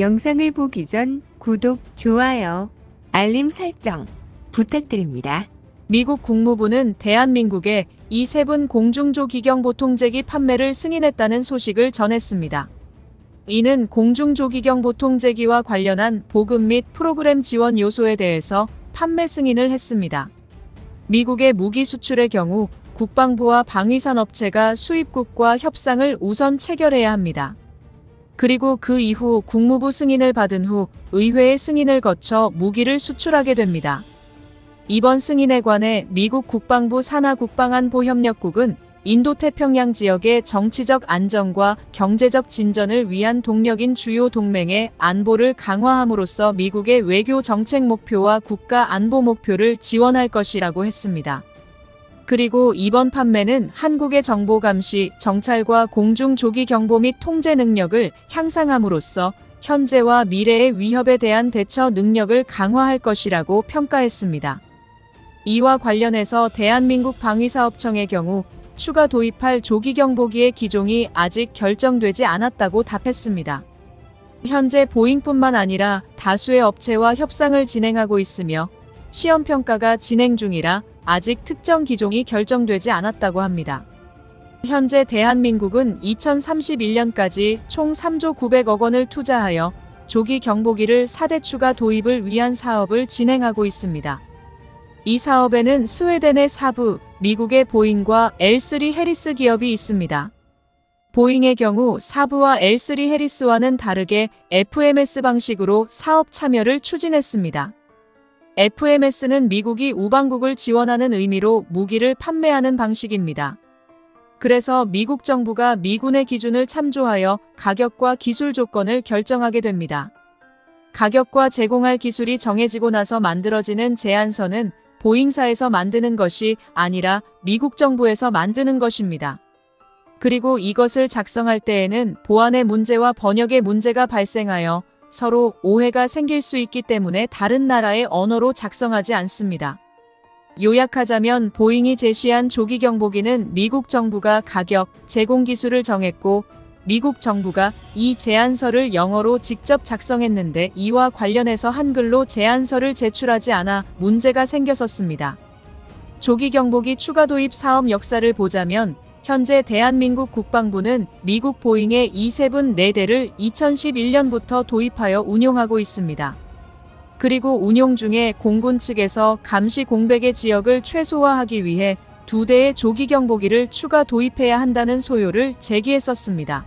영상을 보기 전 구독, 좋아요, 알림 설정 부탁드립니다. 미국 국무부는 대한민국에 E7 공중조기경 보통제기 판매를 승인했다는 소식을 전했습니다. 이는 공중조기경 보통제기와 관련한 보급 및 프로그램 지원 요소에 대해서 판매 승인을 했습니다. 미국의 무기 수출의 경우 국방부와 방위산업체가 수입국과 협상을 우선 체결해야 합니다. 그리고 그 이후 국무부 승인을 받은 후 의회의 승인을 거쳐 무기를 수출하게 됩니다. 이번 승인에 관해 미국 국방부 산하국방안보협력국은 인도태평양 지역의 정치적 안정과 경제적 진전을 위한 동력인 주요 동맹의 안보를 강화함으로써 미국의 외교 정책 목표와 국가 안보 목표를 지원할 것이라고 했습니다. 그리고 이번 판매는 한국의 정보 감시, 정찰과 공중 조기 경보 및 통제 능력을 향상함으로써 현재와 미래의 위협에 대한 대처 능력을 강화할 것이라고 평가했습니다. 이와 관련해서 대한민국 방위사업청의 경우 추가 도입할 조기경보기의 기종이 아직 결정되지 않았다고 답했습니다. 현재 보잉뿐만 아니라 다수의 업체와 협상을 진행하고 있으며 시험평가가 진행 중이라 아직 특정 기종이 결정되지 않았다고 합니다. 현재 대한민국은 2031년까지 총 3조 900억 원을 투자하여 조기 경보기를 4대 추가 도입을 위한 사업을 진행하고 있습니다. 이 사업에는 스웨덴의 사부, 미국의 보잉과 L3 해리스 기업이 있습니다. 보잉의 경우 사부와 L3 해리스와는 다르게 FMS 방식으로 사업 참여를 추진했습니다. FMS는 미국이 우방국을 지원하는 의미로 무기를 판매하는 방식입니다. 그래서 미국 정부가 미군의 기준을 참조하여 가격과 기술 조건을 결정하게 됩니다. 가격과 제공할 기술이 정해지고 나서 만들어지는 제안서는 보잉사에서 만드는 것이 아니라 미국 정부에서 만드는 것입니다. 그리고 이것을 작성할 때에는 보안의 문제와 번역의 문제가 발생하여 서로 오해가 생길 수 있기 때문에 다른 나라의 언어로 작성하지 않습니다. 요약하자면 보잉이 제시한 조기경보기는 미국 정부가 가격, 제공 기술을 정했고 미국 정부가 이 제안서를 영어로 직접 작성했는데 이와 관련해서 한글로 제안서를 제출하지 않아 문제가 생겼었습니다. 조기경보기 추가 도입 사업 역사를 보자면 현재 대한민국 국방부는 미국 보잉의 E7 4대를 2011년부터 도입하여 운용하고 있습니다. 그리고 운용 중에 공군 측에서 감시 공백의 지역을 최소화하기 위해 2대의 조기경보기를 추가 도입해야 한다는 소요를 제기했었습니다.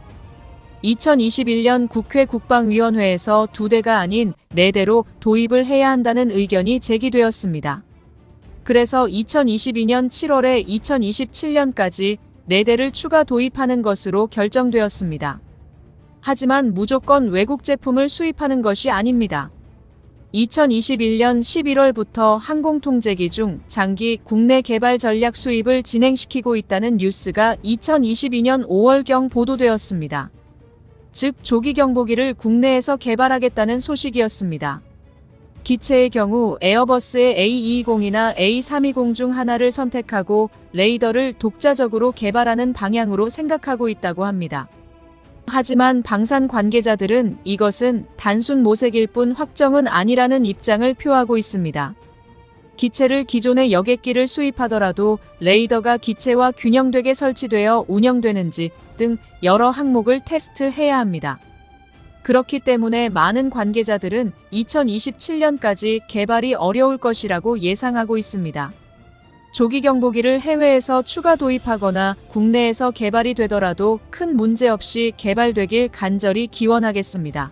2021년 국회 국방위원회에서 2대가 아닌 4대로 도입을 해야 한다는 의견이 제기되었습니다. 그래서 2022년 7월에 2027년까지 4대를 추가 도입하는 것으로 결정되었습니다. 하지만 무조건 외국 제품을 수입하는 것이 아닙니다. 2021년 11월부터 항공통제기 중 장기 국내 개발 전략 수입을 진행시키고 있다는 뉴스가 2022년 5월경 보도되었습니다. 즉 조기경보기를 국내에서 개발하겠다는 소식이었습니다. 기체의 경우 에어버스의 A220이나 A320 중 하나를 선택하고 레이더를 독자적으로 개발하는 방향으로 생각하고 있다고 합니다. 하지만 방산 관계자들은 이것은 단순 모색일 뿐 확정은 아니라는 입장을 표하고 있습니다. 기체를 기존의 여객기를 수입하더라도 레이더가 기체와 균형되게 설치되어 운영되는지 등 여러 항목을 테스트해야 합니다. 그렇기 때문에 많은 관계자들은 2027년까지 개발이 어려울 것이라고 예상하고 있습니다. 조기경보기를 해외에서 추가 도입하거나 국내에서 개발이 되더라도 큰 문제 없이 개발되길 간절히 기원하겠습니다.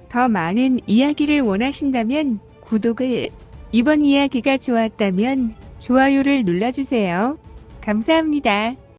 더 많은 이야기를 원하신다면 구독을, 이번 이야기가 좋았다면 좋아요를 눌러주세요. 감사합니다.